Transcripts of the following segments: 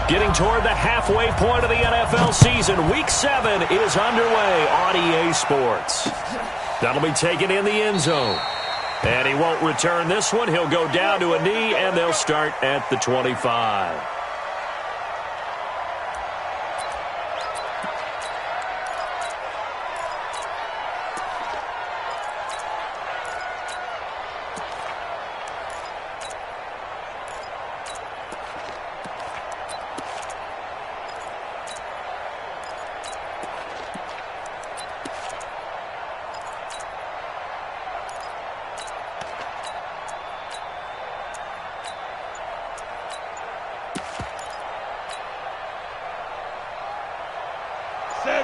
Getting toward the halfway point of the NFL season. Week 7 is underway on EA Sports. That'll be taken in the end zone. And he won't return this one. He'll go down to a knee, and they'll start at the 25.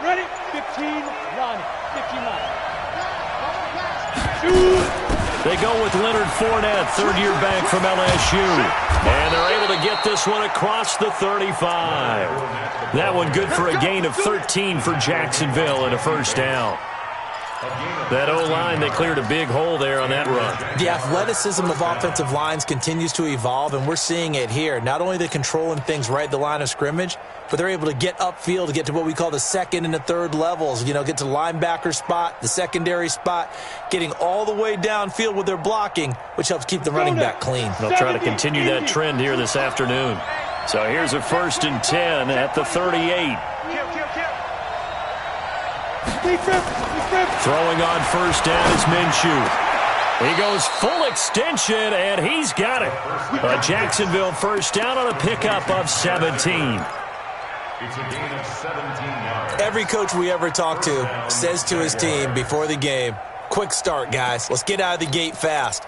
Ready? 15, run. 59. They go with Leonard Fournette, third-year back from LSU. And they're able to get this one across the 35. That one good for a gain of 13 for Jacksonville and a first down. That O-line, they cleared a big hole there on that run. The athleticism of offensive lines continues to evolve, and we're seeing it here. Not only they're controlling things right at the line of scrimmage, but they're able to get upfield to get to what we call the second and the third levels. You know, get to the linebacker spot, the secondary spot, getting all the way downfield with their blocking, which helps keep the running back clean. They'll try to continue that trend here this afternoon. So here's a 1st and 10 at the 38. Throwing on first down is Minshew. He goes full extension, and he's got it. A Jacksonville first down on a pickup of 17. It's a gain of 17 yards. Every coach we ever talk to says to his team before the game, quick start, guys. Let's get out of the gate fast.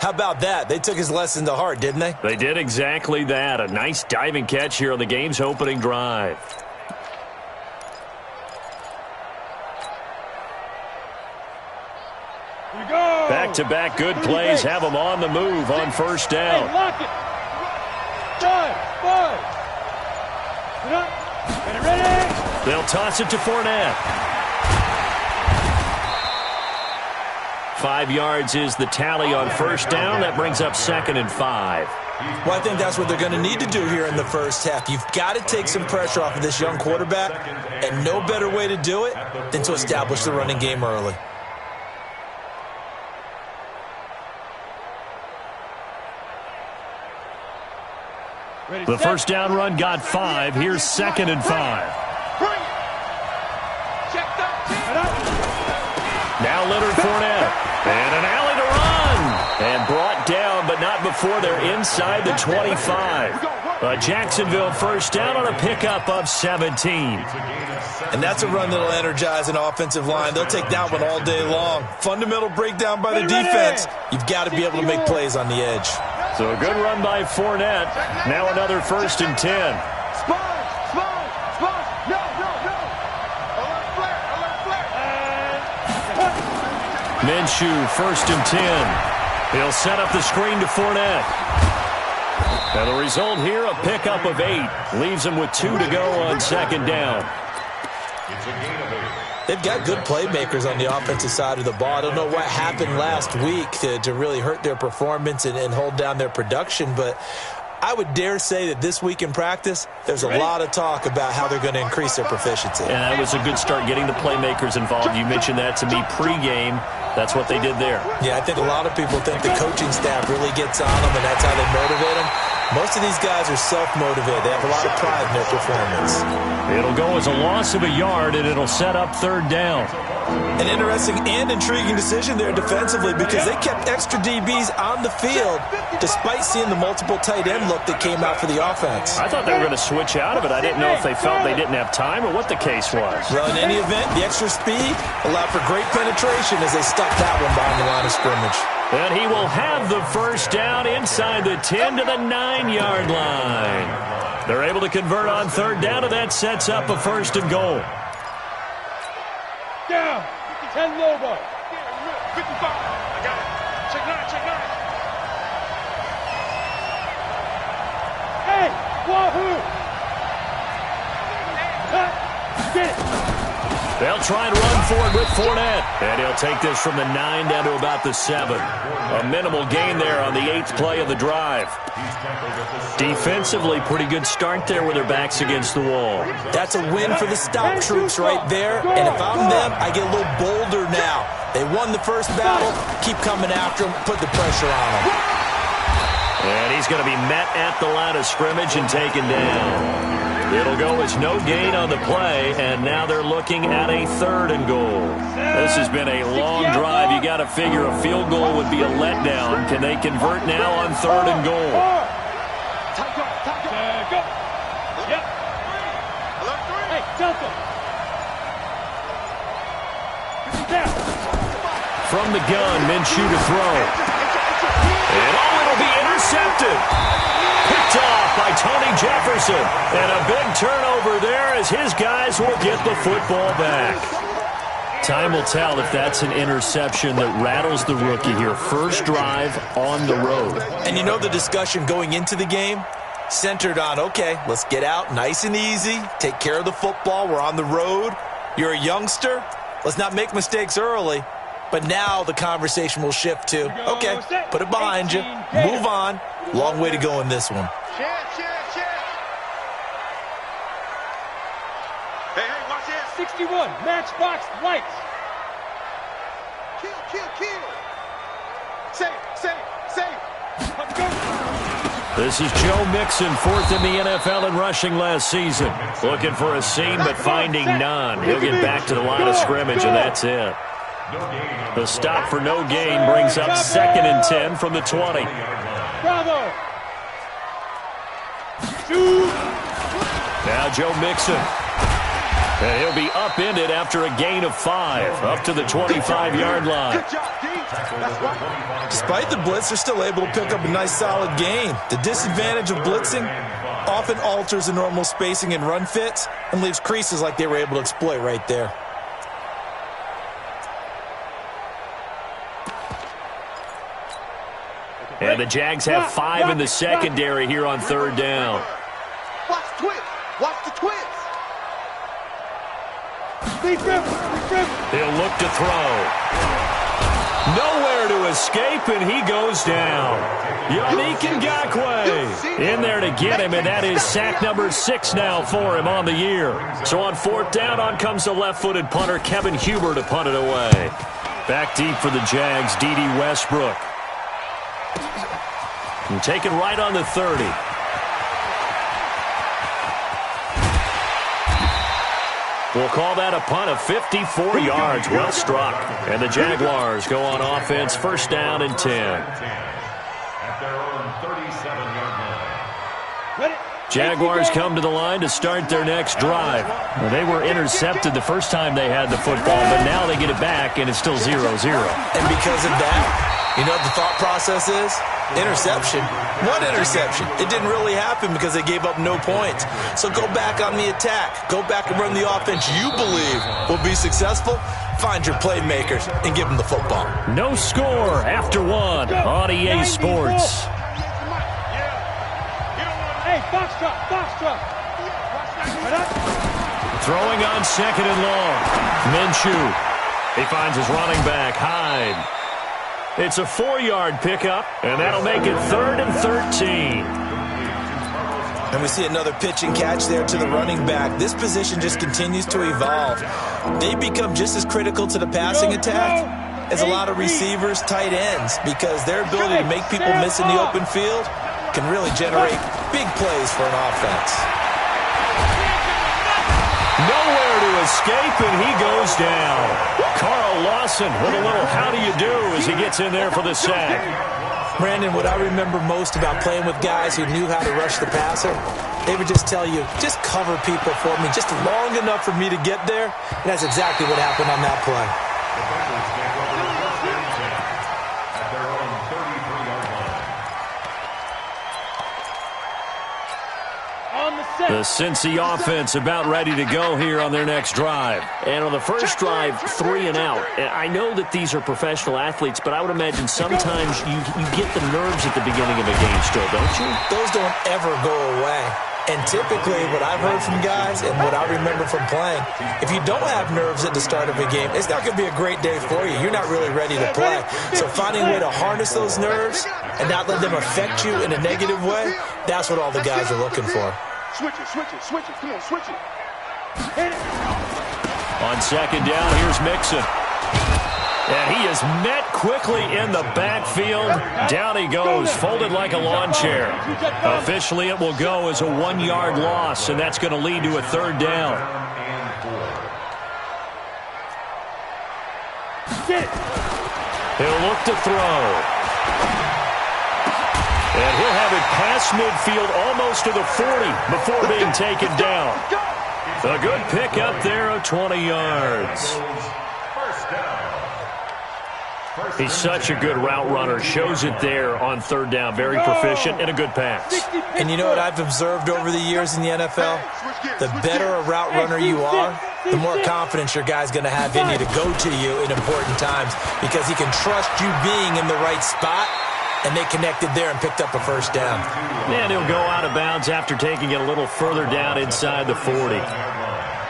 How about that? They took his lesson to heart, didn't they? They did exactly that. A nice diving catch here on the game's opening drive. Back-to-back good plays have them on the move on first down. Hey, lock it. 5. Ready. They'll toss it to Fournette. 5 yards is the tally on first down. That brings up 2nd and 5. Well, I think that's what they're going to need to do here in the first half. You've got to take some pressure off of this young quarterback, and no better way to do it than to establish the running game early. The first down run got 5. Here's 2nd and 5. Now Leonard Fournette. And an alley to run. And brought down, but not before they're inside the 25. A Jacksonville first down on a pickup of 17. And that's a run that'll energize an offensive line. They'll take that one all day long. Fundamental breakdown by the defense. You've got to be able to make plays on the edge. So a good run by Fournette. Now another 1st and 10. Minshew, 1st and 10. He'll set up the screen to Fournette. And the result here, a pickup of 8. Leaves him with 2 to go on 2nd down. It's a gain of 8. They've got good playmakers on the offensive side of the ball. I don't know what happened last week to really hurt their performance and hold down their production, but I would dare say that this week in practice, there's a lot of talk about how they're going to increase their proficiency. And that was a good start getting the playmakers involved. You mentioned that to me pregame. That's what they did there. Yeah, I think a lot of people think the coaching staff really gets on them, and that's how they motivate them. Most of these guys are self-motivated. They have a lot of pride in their performance. It'll go as a loss of a yard, and it'll set up 3rd down. An interesting and intriguing decision there defensively because they kept extra DBs on the field despite seeing the multiple tight end look that came out for the offense. I thought they were going to switch out of it. I didn't know if they felt they didn't have time or what the case was. Well, in any event, the extra speed allowed for great penetration as they stuck that one behind the line of scrimmage. And he will have the first down inside the 10 to the 9-yard line. They're able to convert on 3rd down, and that sets up a 1st and goal. Down. 10 low ball. 55. I got it. Check 9. Hey, wahoo! Get it. They'll try and run for it with Fournette. And he'll take this from the 9 down to about the 7. A minimal gain there on the 8th play of the drive. Defensively, pretty good start there with their backs against the wall. That's a win for the stout troops right there. And if I'm them, I get a little bolder now. They won the first battle. Keep coming after them. Put the pressure on them. And he's going to be met at the line of scrimmage and taken down. It'll go as no gain on the play, and now they're looking at a 3rd and goal. This has been a long drive. You got to figure a field goal would be a letdown. Can they convert now on 3rd and goal? From the gun, Minshew to throw. And it'll be intercepted. Picked off by Tony Jefferson. And a big turnover there as his guys will get the football back. Time will tell if that's an interception that rattles the rookie here. First drive on the road. And you know the discussion going into the game? Centered on, okay, let's get out nice and easy. Take care of the football. We're on the road. You're a youngster. Let's not make mistakes early. But now the conversation will shift to, okay, put it behind you. Move on. Long way to go in this one. Hey, watch this. 61, matchbox lights. Kill. Save. This is Joe Mixon, 4th in the NFL in rushing last season. Looking for a seam, but finding none. He'll get back to the line of scrimmage, and that's it. The stop for no gain brings up 2nd and 10 from the 20. Bravo. Now Joe Mixon. And he'll be upended after a gain of 5, up to the 25-yard line. Good job, D. That's right. Despite the blitz, they're still able to pick up a nice solid gain. The disadvantage of blitzing often alters the normal spacing and run fits and leaves creases like they were able to exploit right there. And the Jags have 5 in the secondary here on 3rd down. Watch the twist. Watch the twist. He'll look to throw. Nowhere to escape, and he goes down. Yannick Ngakoue in there to get him, and that is sack number 6 now for him on the year. So on 4th down, on comes the left-footed punter, Kevin Huber, to punt it away. Back deep for the Jags, D.D. Westbrook. And taken right on the 30. We'll call that a punt of 54 yards. Well struck. And the Jaguars go on offense, 1st down and 10. At their own 37-yard line. Jaguars come to the line to start their next drive. Well, they were intercepted the first time they had the football, but now they get it back, and it's still 0-0. And because of that, you know what the thought process is? Interception. What interception? It didn't really happen because they gave up no points. So go back on the attack. Go back and run the offense you believe will be successful. Find your playmakers and give them the football. No score after 1 on EA Sports. Hey, box truck. Throwing on 2nd and long. Minshew. He finds his running back, Hyde. It's a 4-yard pickup, and that'll make it 3rd and 13. And we see another pitch and catch there to the running back. This position just continues to evolve. They become just as critical to the passing attack as a lot of receivers, tight ends, because their ability to make people miss in the open field can really generate big plays for an offense. Nowhere to escape, and he goes down. Carl Lawson with a little how do you do as he gets in there for the sack. Brandon, what I remember most about playing with guys who knew how to rush the passer, they would just tell you, just cover people for me just long enough for me to get there. And that's exactly what happened on that play. At their own 33-yard line. On the set. The Cincy offense about ready to go here on their next drive. And on the first drive, 3 and out. And I know that these are professional athletes, but I would imagine sometimes you get the nerves at the beginning of a game still, don't you? Those don't ever go away. And typically what I've heard from guys and what I remember from playing, if you don't have nerves at the start of a game, it's not going to be a great day for you. You're not really ready to play. So finding a way to harness those nerves and not let them affect you in a negative way, that's what all the guys are looking for. Switch it, switch it, switch it. Come on, switch it. Hit it. On second down, here's Mixon. And he is met quickly in the backfield. Down he goes, folded like a lawn chair. Officially, it will go as a 1-yard loss, and that's going to lead to a third down. He'll look to throw. And he'll have it past midfield, almost to the 40, before being taken down. A good pickup there of 20 yards. He's such a good route runner. Shows it there on third down. Very proficient and a good pass. And you know what I've observed over the years in the NFL? The better a route runner you are, the more confidence your guy's going to have in you to go to you in important times because he can trust you being in the right spot, and they connected there and picked up a first down. And he'll go out of bounds after taking it a little further down inside the 40.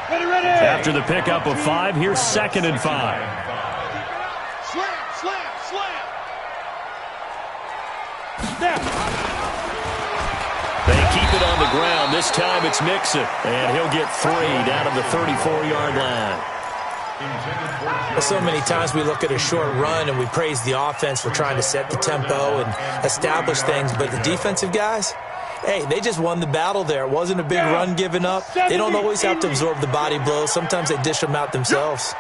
After the pickup of 5, here's 2nd and 5. They keep it on the ground. This time it's Mixon. And he'll get 3 down of the 34-yard line. Well, so many times we look at a short run and we praise the offense for trying to set the tempo and establish things. But the defensive guys, hey, they just won the battle there. It wasn't a big run given up. They don't always have to absorb the body blows. Sometimes they dish them out themselves.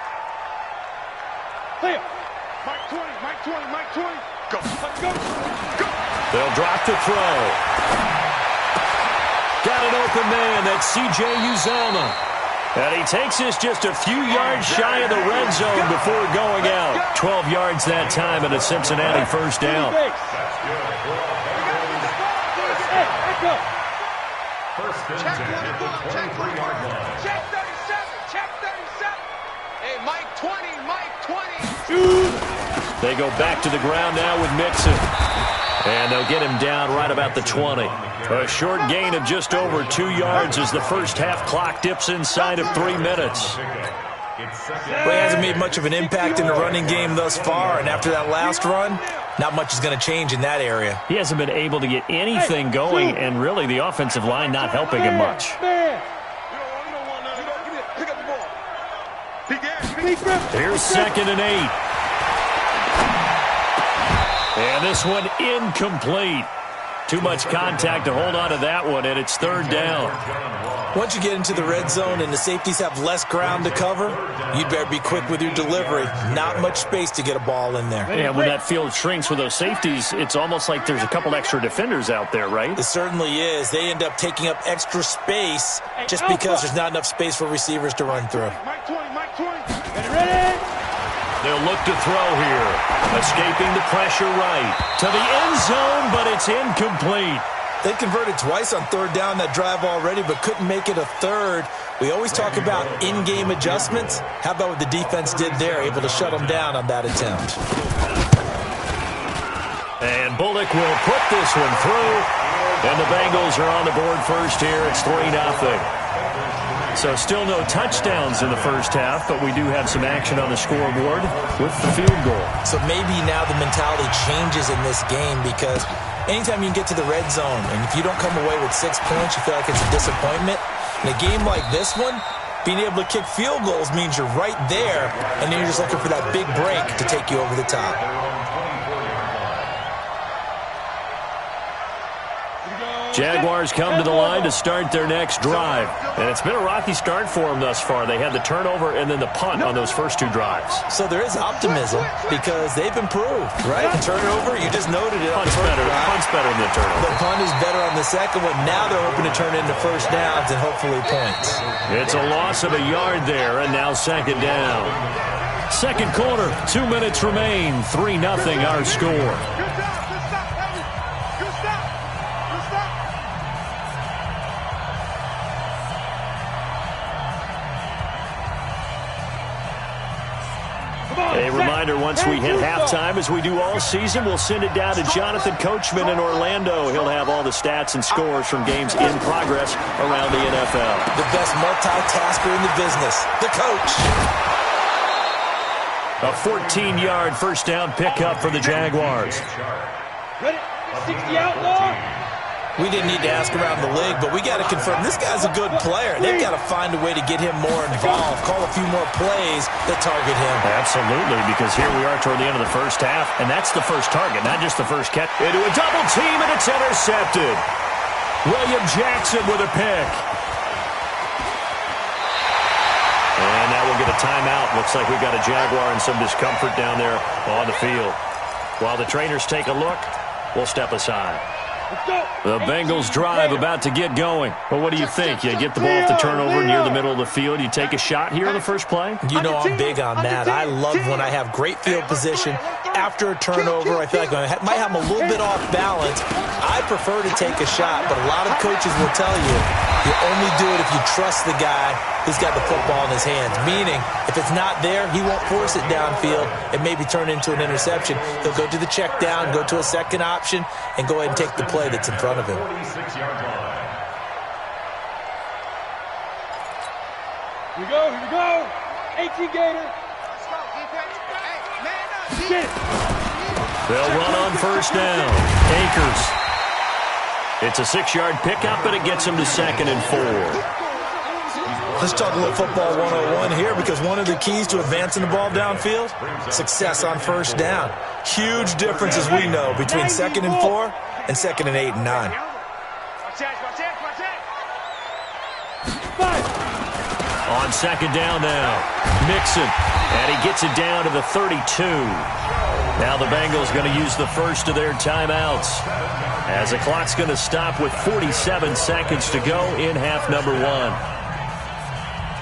Mike 20, Mike 20, Mike 20. Go, go, go. They'll drop to throw. Got an open man. That's C.J. Uzomah. And he takes this just a few yards shy of the red zone before going out. 12 yards that time and a Cincinnati first down. Check 37, check 37. Hey, Mike 20, Mike 20. They go back to the ground now with Mixon. And they'll get him down right about the 20. A short gain of just over 2 yards as the first half clock dips inside of 3 minutes. Well, he hasn't made much of an impact in the running game thus far, and after that last run, not much is going to change in that area. He hasn't been able to get anything going, and really the offensive line not helping him much. Here's 2nd and 8. And this one incomplete. Too much contact to hold on to that one, and it's third down. Once you get into the red zone and the safeties have less ground to cover, you'd better be quick with your delivery. Not much space to get a ball in there. Yeah, when that field shrinks with those safeties, it's almost like there's a couple extra defenders out there, right? It certainly is. They end up taking up extra space just because there's not enough space for receivers to run through. Mike 20, Mike 20. Ready? They'll look to throw here. Escaping the pressure right. To the end zone, but it's incomplete. They converted twice on third down that drive already, but couldn't make it a third. We always talk about in-game adjustments. How about what the defense did there, able to shut them down on that attempt. And Bullock will put this one through. And the Bengals are on the board first here. It's 3-0. So still no touchdowns in the first half, but we do have some action on the scoreboard with the field goal. So maybe now the mentality changes in this game because anytime you get to the red zone and if you don't come away with 6 points, you feel like it's a disappointment. In a game like this one, being able to kick field goals means you're right there, and then you're just looking for that big break to take you over the top. Jaguars come to the line to start their next drive. And it's been a rocky start for them thus far. They had the turnover and then the punt on those first 2 drives. So there is optimism because they've improved, right? The turnover, you just noted it. Punt's better than the turnover. The punt is better on the second one. Now they're hoping to turn into first downs and hopefully points. It's a loss of a yard there, and now second down. Second quarter, 2 minutes remain. 3-0 our score. A reminder once once we hit halftime, as we do all season, we'll send it down to Jonathan Coachman in Orlando. He'll have all the stats and scores from games in progress around the NFL. The best multitasker in the business, the coach. A 14-yard first down pickup for the Jaguars. Ready? 60 out, Lord. We didn't need to ask around the league, but we got to confirm this guy's a good player. They've got to find a way to get him more involved, call a few more plays that target him. Absolutely, because here we are toward the end of the first half, and that's the first target, not just the first catch. Into a double team, and it's intercepted. William Jackson with a pick. And now we'll get a timeout. Looks like we've got a Jaguar and some discomfort down there on the field. While the trainers take a look, we'll step aside. The Bengals drive about to get going. Well, what do you think? You get the ball off the turnover near the middle of the field. You take a shot here in the first play? You know, I'm big on that. I love when I have great field position. After a turnover, I feel like I might have them a little bit off balance. I prefer to take a shot, but a lot of coaches will tell you only do it if you trust the guy who's got the football in his hands. Meaning, if it's not there, he won't force it downfield and maybe turn into an interception. He'll go to the check down, go to a second option, and go ahead and take the play that's in front of him. 46-yard line. Here we go, here we go. 18 Gator. Let's go, defense. Hey, man up. Get it. They'll run on first down. Akers. It's a 6-yard pickup, and it gets him to 2nd and 4. Let's talk a little football 101 here, because one of the keys to advancing the ball downfield, success on first down. Huge difference, as we know, between 2nd and 4 and 2nd and 8 and 9. Watch that. On second down now, Mixon, and he gets it down to the 32. Now the Bengals going to use the first of their timeouts, as the clock's going to stop with 47 seconds to go in half number 1.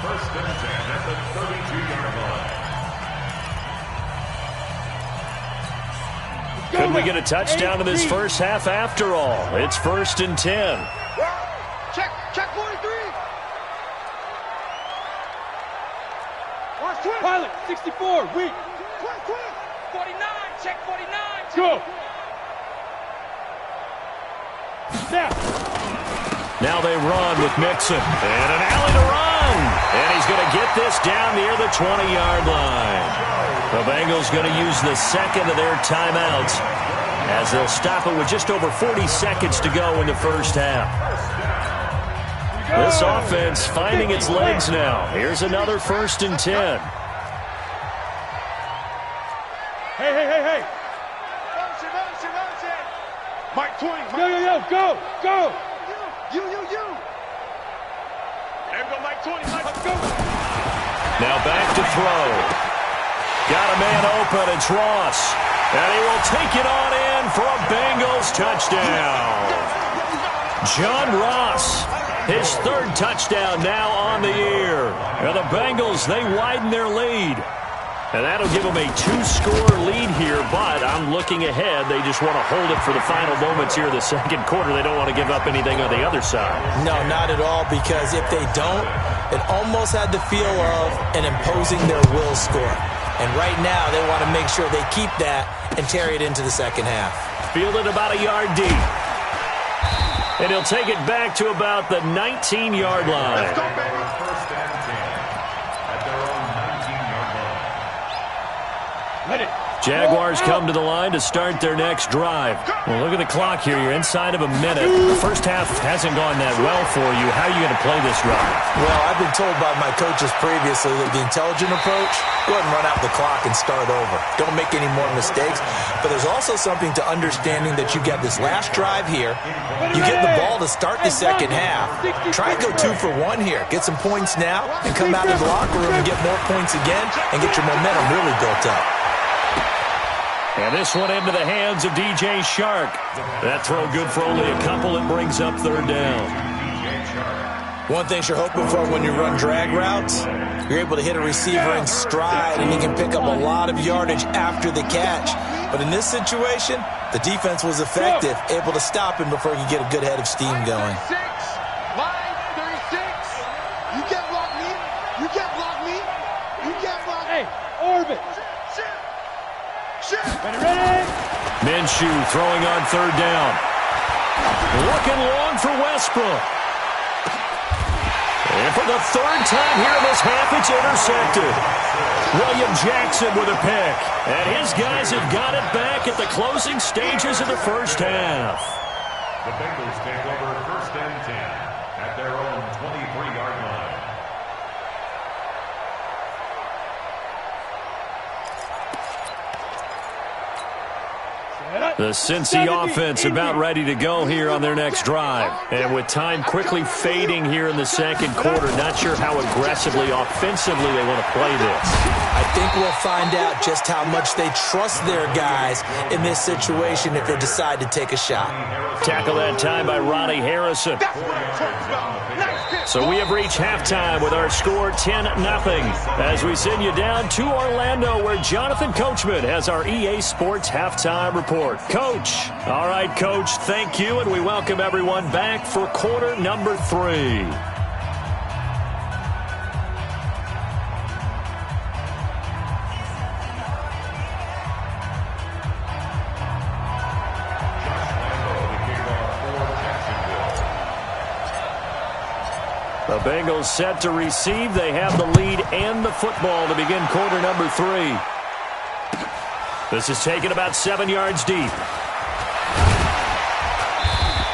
First and 10 at the 32-yard line. Could we get a touchdown in this first half after all? It's 1st and 10. Check 43. Pilot, 64, weak. 49, check 49. Go. Now they run with Mixon. And an alley to run. And he's going to get this down near the 20-yard line. The Bengals going to use the second of their timeouts, as they'll stop it with just over 40 seconds to go in the first half. This offense finding its legs now. Here's another 1st and 10. Hey. Motion. Mike 20. Go. You. There we go, Mike 20. Let's go. Now back to throw. Got a man open. It's Ross. And he will take it on in for a Bengals touchdown. John Ross, his 3rd touchdown now on the year. And the Bengals, they widen their lead. And that'll give them a 2-score lead here, but I'm looking ahead. They just want to hold it for the final moments here in the second quarter. They don't want to give up anything on the other side. No, not at all, because if they don't, it almost had the feel of an imposing their will score. And right now, they want to make sure they keep that and carry it into the second half. Fielded about a yard deep. And he'll take it back to about the 19-yard line. Let's go, baby. First and 10 at their own 19-yard line. Let it. Jaguars come to the line to start their next drive. Well, look at the clock here. You're inside of a minute. The first half hasn't gone that well for you. How are you going to play this drive? Well, I've been told by my coaches previously that the intelligent approach, go ahead and run out the clock and start over. Don't make any more mistakes. But there's also something to understanding that you get this last drive here. You get the ball to start the second half. Try and go 2 for 1 here. Get some points now and come out of the locker room and get more points again and get your momentum really built up. And this one into the hands of DJ Shark. That throw good for only a couple. It brings up 3rd down. One thing you're hoping for when you run drag routes, you're able to hit a receiver in stride and he can pick up a lot of yardage after the catch. But in this situation, the defense was effective, able to stop him before he could get a good head of steam going. Line 36. You can't block me. Hey, orbit. Ready? Minshew throwing on third down. Looking long for Westbrook. And for the third time here in this half, it's intercepted. William Jackson with a pick. And his guys have got it back at the closing stages of the first half. The Bengals take over 1st and 10 at their own 23-yard line. The Cincy offense about ready to go here on their next drive. And with time quickly fading here in the second quarter, not sure how aggressively, offensively they want to play this. I think we'll find out just how much they trust their guys in this situation if they decide to take a shot. Tackle that time by Ronnie Harrison. So we have reached halftime with our score 10-0 as we send you down to Orlando where Jonathan Coachman has our EA Sports halftime report. Coach. All right, Coach, thank you, and we welcome everyone back for quarter number 3. The Bengals set to receive. They have the lead and the football to begin quarter number 3. This is taken about 7 yards deep.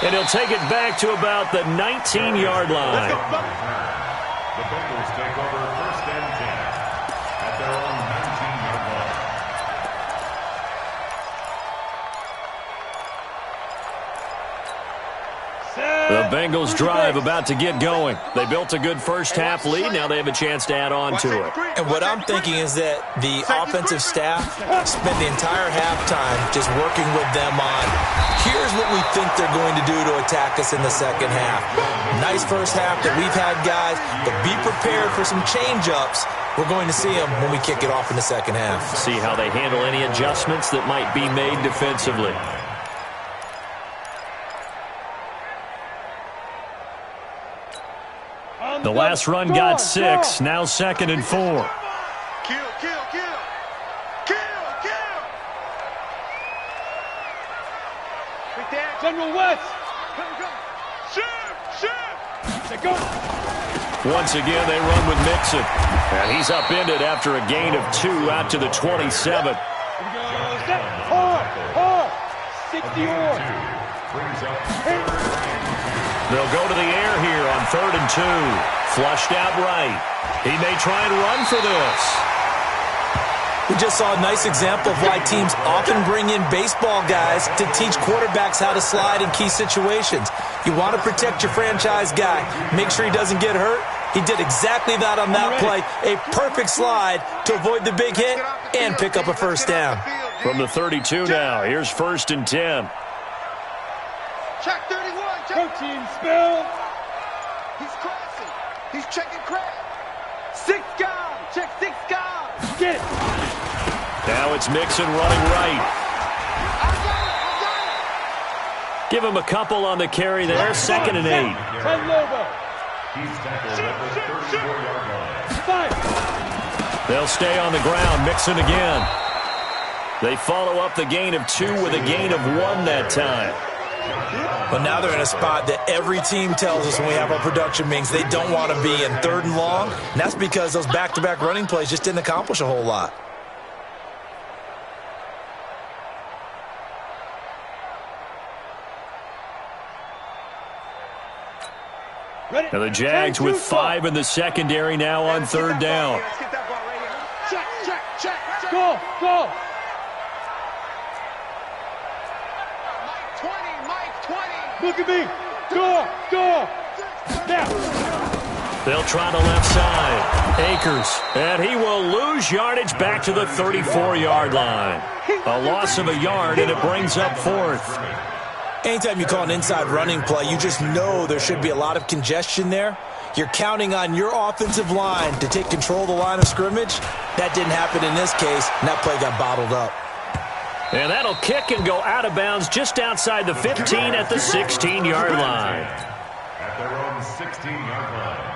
And he'll take it back to about the 19-yard line. The Bengals take over 1st and 10 at their own 19-yard line. The Bengals drive about to get going. They built a good first half lead. Now they have a chance to add on to it. And what I'm thinking is that the offensive staff spent the entire halftime just working with them on, here's what we think they're going to do to attack us in the second half. Nice first half that we've had, guys, but be prepared for some change-ups. We're going to see them when we kick it off in the second half. See how they handle any adjustments that might be made defensively. The last run got 6, now 2nd and 4. Kill, kill, kill. Kill, kill. Big Dan, General West. Shoot, shoot. They go. Once again, they run with Mixon. And he's upended after a gain of 2 out to the 27. Here we go. Set. Hard. 60 yards. Brings up They'll go to the air here on 3rd and 2. Flushed out right. He may try and run for this. We just saw a nice example of why teams often bring in baseball guys to teach quarterbacks how to slide in key situations. You want to protect your franchise guy. Make sure he doesn't get hurt. He did exactly that on that play. A perfect slide to avoid the big hit and pick up a first down. From the 32 now, here's 1st and 10. Check 31. Check. Protein spill. He's crossing. He's checking crack. 6 guys. Check 6 guys. Get it. Now it's Mixon running right. I got it. Give him a couple on the carry there, 2nd and 8. 10 logo. He's tackled at the 34-yard line. 5. They'll stay on the ground. Mixon again. They follow up the gain of 2 with a gain of 1 that time. But now they're in a spot that every team tells us when we have our production meetings they don't want to be in 3rd and long. And that's because those back-to-back running plays just didn't accomplish a whole lot. Ready. Now the Jags with 5 in the secondary now on 3rd down. Let's get that ball right here. Check. Go. Mike 20. Look at me. Go. Now. They'll try the left side. Akers. And he will lose yardage back to the 34-yard line. A loss of a yard, and it brings up 4th. Anytime you call an inside running play, you just know there should be a lot of congestion there. You're counting on your offensive line to take control of the line of scrimmage. That didn't happen in this case, and that play got bottled up. And that'll kick and go out of bounds just outside the 15 at the 16-yard line. At their own 16-yard line.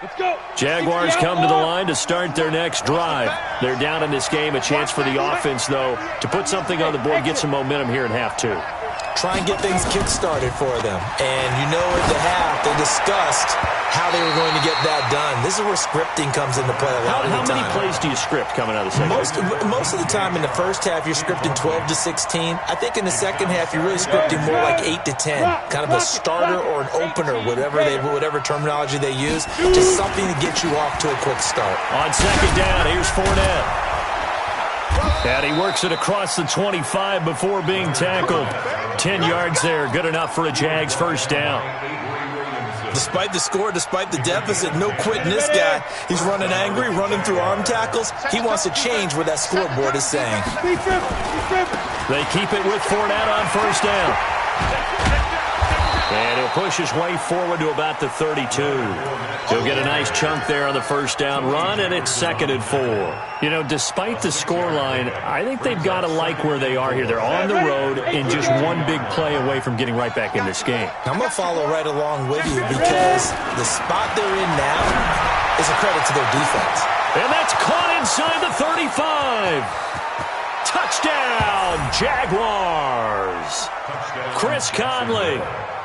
Let's go. Jaguars come to the line to start their next drive. They're down in this game. A chance for the offense, though, to put something on the board, get some momentum here in half two. Try and get things kick-started for them. And you know at the half, they discussed how they were going to get that done. This is where scripting comes into play a lot of the time. How many plays do you script coming out of the second half? Most of the time in the first half, you're scripting 12 to 16. I think in the second half, you're really scripting more like 8 to 10. Kind of a starter or an opener, whatever terminology they use. Just something to get you off to a quick start. On second down, here's Fournette. And he works it across the 25 before being tackled. 10 yards there, good enough for a Jags first down. Despite the score, despite the deficit, no quitting this guy. He's running angry, running through arm tackles. He wants to change what that scoreboard is saying. They keep it with Fournette on first down. And he'll push his way forward to about the 32. He'll get a nice chunk there on the first down run, and it's 2nd and 4. You know, despite the scoreline, I think they've got to like where they are here. They're on the road and just one big play away from getting right back in this game. I'm going to follow right along with you because the spot they're in now is a credit to their defense. And that's caught inside the 35. Touchdown, Jaguars. Chris Conley.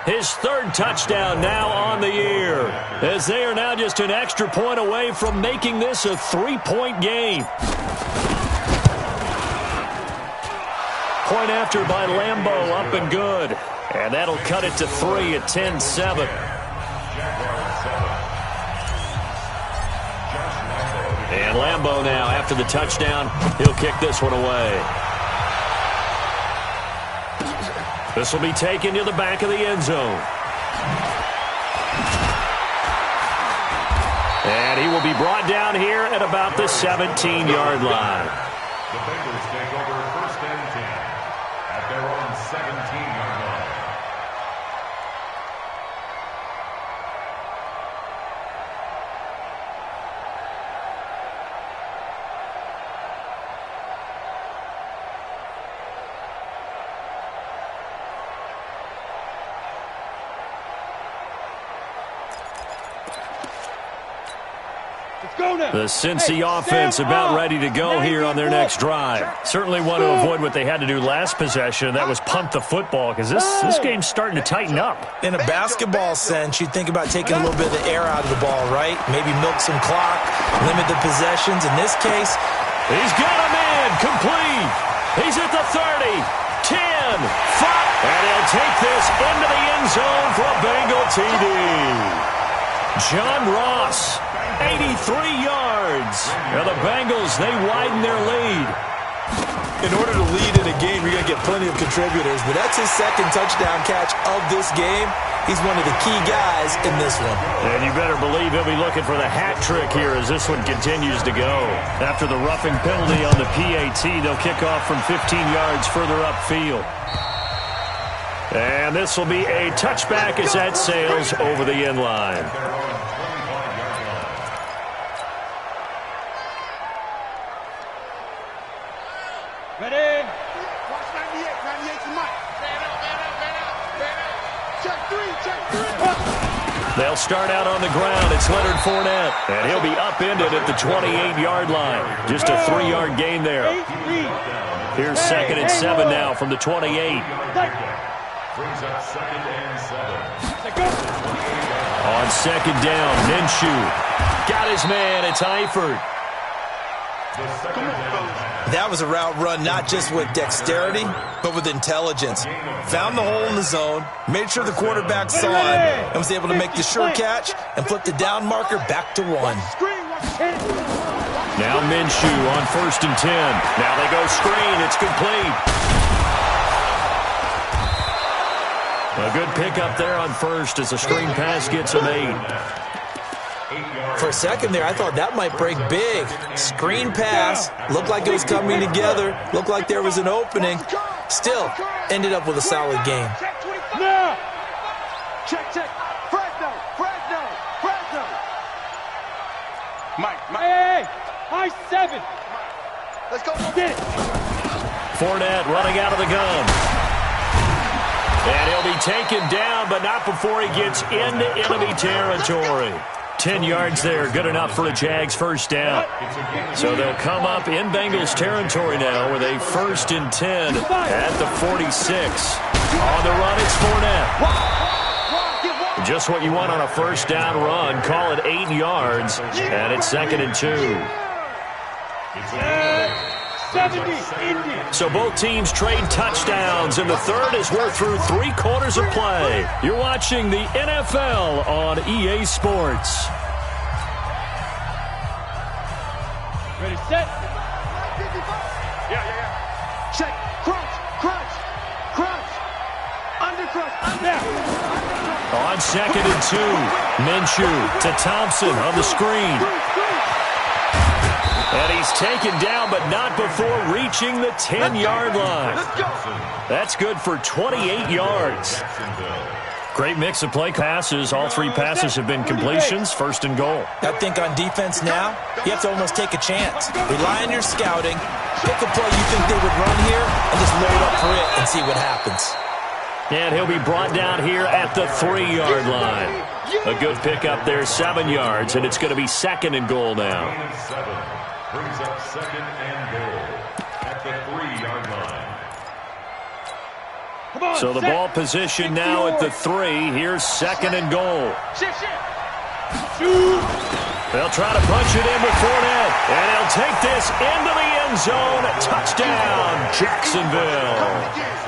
His 3rd touchdown now on the year, as they are now just an extra point away from making this a 3-point game. Point after by Lambeau, up and good. And that'll cut it to 3 at 10-7. And Lambeau now, after the touchdown, he'll kick this one away. This will be taken to the back of the end zone. And he will be brought down here at about the 17-yard line. The Bengals take over 1st and 10 at their own 17-yard line. The Cincy offense about ready to go here on their next drive. Certainly want to avoid what they had to do last possession, and that was punt the football, because this game's starting to tighten up. In a basketball sense, you think about taking a little bit of the air out of the ball, right? Maybe milk some clock, limit the possessions. In this case, he's got him in, complete. He's at the 30, 10, 5, and he'll take this into the end zone for a Bengal TD. John Ross, 83 yards. Now the Bengals, they widen their lead. In order to lead in a game, you're going to get plenty of contributors, but that's his 2nd touchdown catch of this game. He's one of the key guys in this one. And you better believe he'll be looking for the hat trick here as this one continues to go. After the roughing penalty on the PAT, they'll kick off from 15 yards further upfield. And this will be a touchback as that sails over the end line. Ready? Watch 98. 98's Mike. Check 3. They'll start out on the ground. It's Leonard Fournette. And he'll be upended at the 28-yard line. Just a 3-yard gain there. Here's 2nd and 7 now from the 28. Brings up 2nd and 7. On 2nd down, Minshew. Got his man. It's Eifert. That was a route run not just with dexterity, but with intelligence. Found the hole in the zone, made sure the quarterback saw him, and was able to make the sure catch and flip the down marker back to 1. Now Minshew on 1st and 10. Now they go screen. It's complete. A good pickup there on 1st as the screen pass gets him 8. For a second there, I thought that might break big. Screen pass. Looked like it was coming together. Looked like there was an opening. Still, ended up with a solid game. No. Check. Fresno. Mike. Hey. High 7. Let's go. Get it. Fournette running out of the gun. And he'll be taken down, but not before he gets into enemy territory. 10 yards there, good enough for a Jags first down. So they'll come up in Bengals territory now with a 1st and 10 at the 46. On the run, it's Fournette. Just what you want on a first down run. Call it 8 yards, and it's 2nd and 2. So both teams trade touchdowns, and the third as we're through 3 quarters of play. You're watching the NFL on EA Sports. Ready, set. Yeah. Check. Crunch. Under crunch. Under. On 2nd and 2, Minshew to Thompson on the screen. And he's taken down, but not before reaching the 10-yard line. That's good for 28 yards. Great mix of play passes. All 3 passes have been completions. 1st and goal. I think on defense now, you have to almost take a chance. Rely on your scouting. Pick a play you think they would run here, and just load up for it and see what happens. And he'll be brought down here at the 3-yard line. A good pickup there, 7 yards, and it's going to be 2nd and goal now. Brings up 2nd and goal at the 3-yard line. So the ball position now at the 3. Here's 2nd and goal. They'll try to punch it in with Fournette, and he'll take this into the end zone. Touchdown, Jacksonville.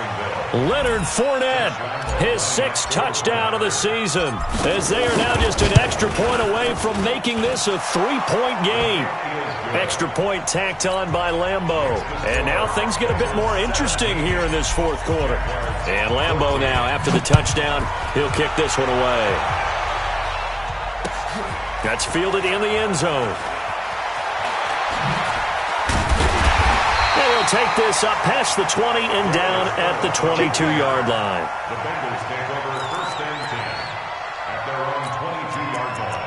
Leonard Fournette, his 6th touchdown of the season, as they are now just an extra point away from making this a 3-point game. Extra point tacked on by Lambeau. And now things get a bit more interesting here in this 4th quarter. And Lambeau now, after the touchdown, he'll kick this one away. That's fielded in the end zone. And he'll take this up past the 20 and down at the 22-yard line. The Bengals take over 1st and 10 at their own 22-yard line.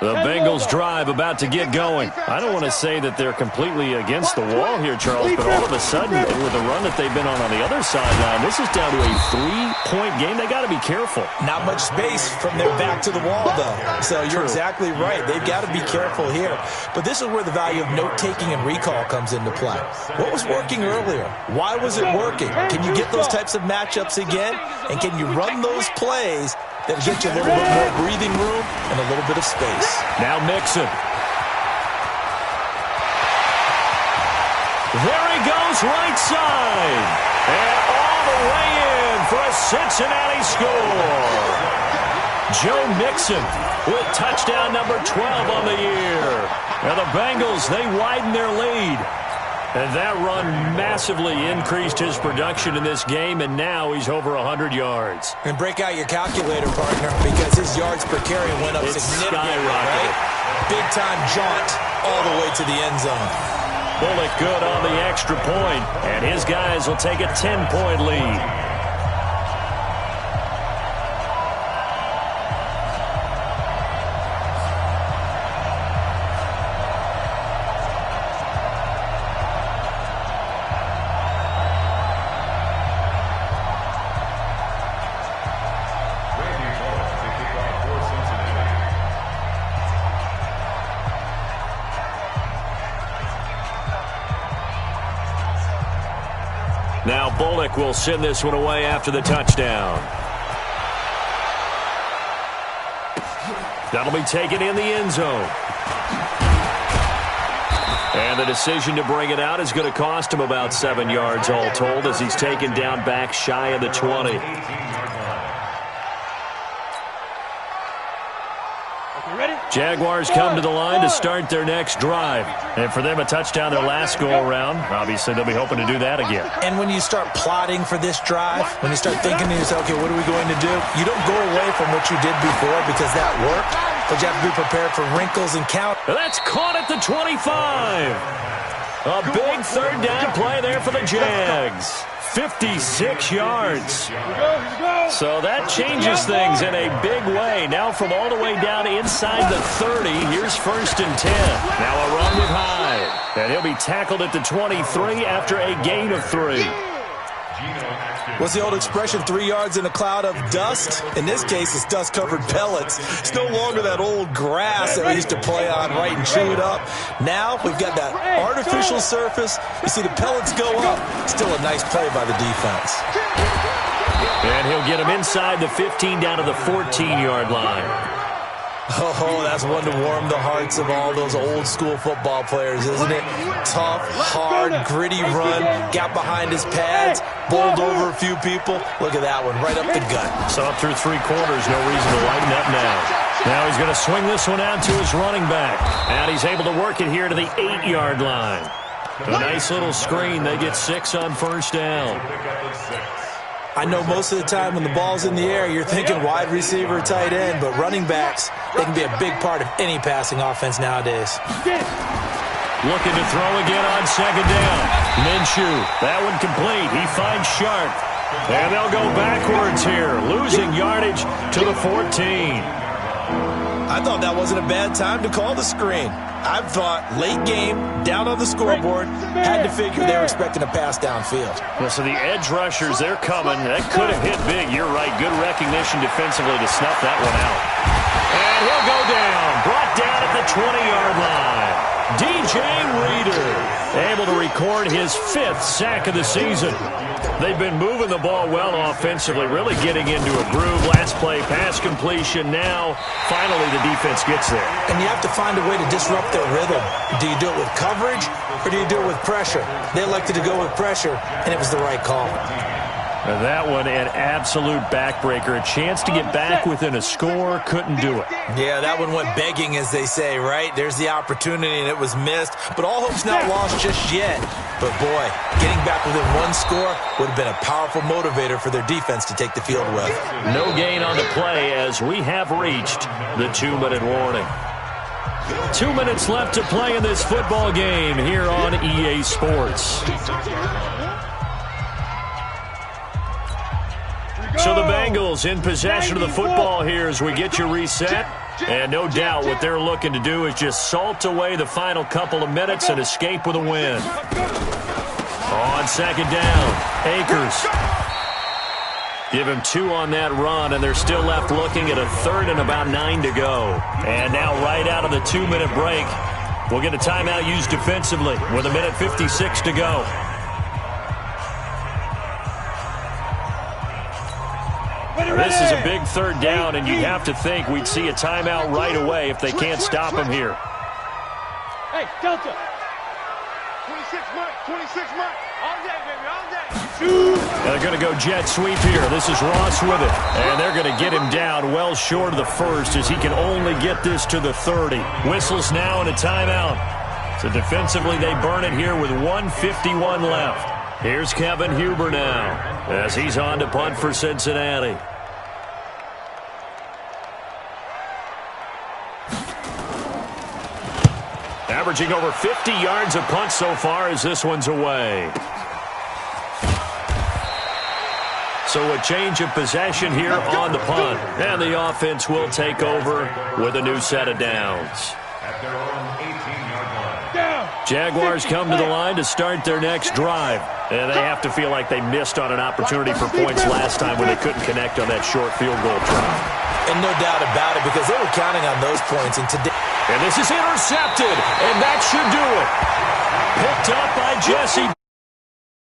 The Bengals drive about to get going. I don't want to say that they're completely against the wall here, Charles, but all of a sudden, with the run that they've been on the other sideline, this is down to a 3-point game. They got to be careful. Not much space from their back to the wall, though. So you're exactly right. They've got to be careful here. But this is where the value of note-taking and recall comes into play. What was working earlier? Why was it working? Can you get those types of matchups again? And can you run those plays that'll get you a little bit more breathing room and a little bit of space? Now Mixon. There he goes, right side. And all the way in for a Cincinnati score. Joe Mixon with touchdown number 12 on the year. Now the Bengals, they widen their lead. And that run massively increased his production in this game, and now he's over 100 yards. And break out your calculator, partner, because his yards per carry went up significantly, right? Big-time jaunt all the way to the end zone. Bullock good on the extra point, and his guys will take a 10-point lead. Now Bullock will send this one away after the touchdown. That'll be taken in the end zone. And the decision to bring it out is going to cost him about 7 yards all told, as he's taken down back shy of the 20. Jaguars come to the line to start their next drive. And for them, a touchdown their last go-around. Obviously, they'll be hoping to do that again. And when you start plotting for this drive, when you start thinking to yourself, okay, what are we going to do? You don't go away from what you did before because that worked, but you have to be prepared for wrinkles and count. That's caught at the 25. A big third down play there for the Jags. 56 yards. So that changes things in a big way. Now from all the way down inside the 30, here's 1st and 10. Now a run with Hyde. And he'll be tackled at the 23 after a gain of 3. What's the old expression, 3 yards in a cloud of dust? In this case, it's dust-covered pellets. It's no longer that old grass that we used to play on, right, and chew it up. Now we've got that artificial surface. You see the pellets go up. Still a nice play by the defense. And he'll get him inside the 15 down to the 14-yard line. Oh, that's one to warm the hearts of all those old-school football players, isn't it? Tough, hard, gritty run, got behind his pads, bowled over a few people. Look at that one, right up the gut. So up through 3 quarters, no reason to lighten up now. Now he's going to swing this one out to his running back. And he's able to work it here to the 8-yard line. A nice little screen. They get 6 on 1st down. I know most of the time when the ball's in the air, you're thinking wide receiver, tight end, but running backs, they can be a big part of any passing offense nowadays. Looking to throw again on 2nd down. Minshew, that one complete. He finds Sharp. And they'll go backwards here, losing yardage to the 14. I thought that wasn't a bad time to call the screen. I thought late game, down on the scoreboard, had to figure they were expecting a pass downfield. Well, so the edge rushers, they're coming. That could have hit big. You're right. Good recognition defensively to snuff that one out. And he'll go down. Brought down at the 20-yard line. DJ Reader able to record his 5th sack of the season. They've been moving the ball well offensively, really getting into a groove. Last play, pass completion. Now, finally, the defense gets there. And you have to find a way to disrupt their rhythm. Do you do it with coverage, or do you do it with pressure? They elected to go with pressure, and it was the right call. And that one, an absolute backbreaker. A chance to get back within a score, couldn't do it. Yeah, that one went begging, as they say, right? There's the opportunity, and it was missed. But all hope's not lost just yet. But, boy, getting back within 1 score would have been a powerful motivator for their defense to take the field with. No gain on the play as we have reached the 2-minute warning. 2 minutes left to play in this football game here on EA Sports. So the Bengals in possession of the football here as we get you reset. And no doubt what they're looking to do is just salt away the final couple of minutes and escape with a win. On 2nd down, Akers. Give him 2 on that run, and they're still left looking at a 3rd and about 9 to go. And now right out of the 2-minute break, we'll get a timeout used defensively with 1:56 to go. This is a big 3rd down, and you'd have to think we'd see a timeout right away if they can't stop him here. Hey, Delta. 26 Mike, 26 Mike. All day, baby, all day. They're going to go jet sweep here. This is Ross with it. And they're going to get him down well short of the 1st as he can only get this to the 30. Whistles now and a timeout. So defensively they burn it here with 1:51 left. Here's Kevin Huber now as he's on to punt for Cincinnati. Averaging over 50 yards a punt so far as this one's away. So a change of possession here on the punt. And the offense will take over with a new set of downs. At their own 18-yard line. Jaguars come to the line to start their next drive. And they have to feel like they missed on an opportunity for points last time when they couldn't connect on that short field goal try. And no doubt about it, because they were counting on those points. And today, and this is intercepted, and that should do it. Picked up by Jesse.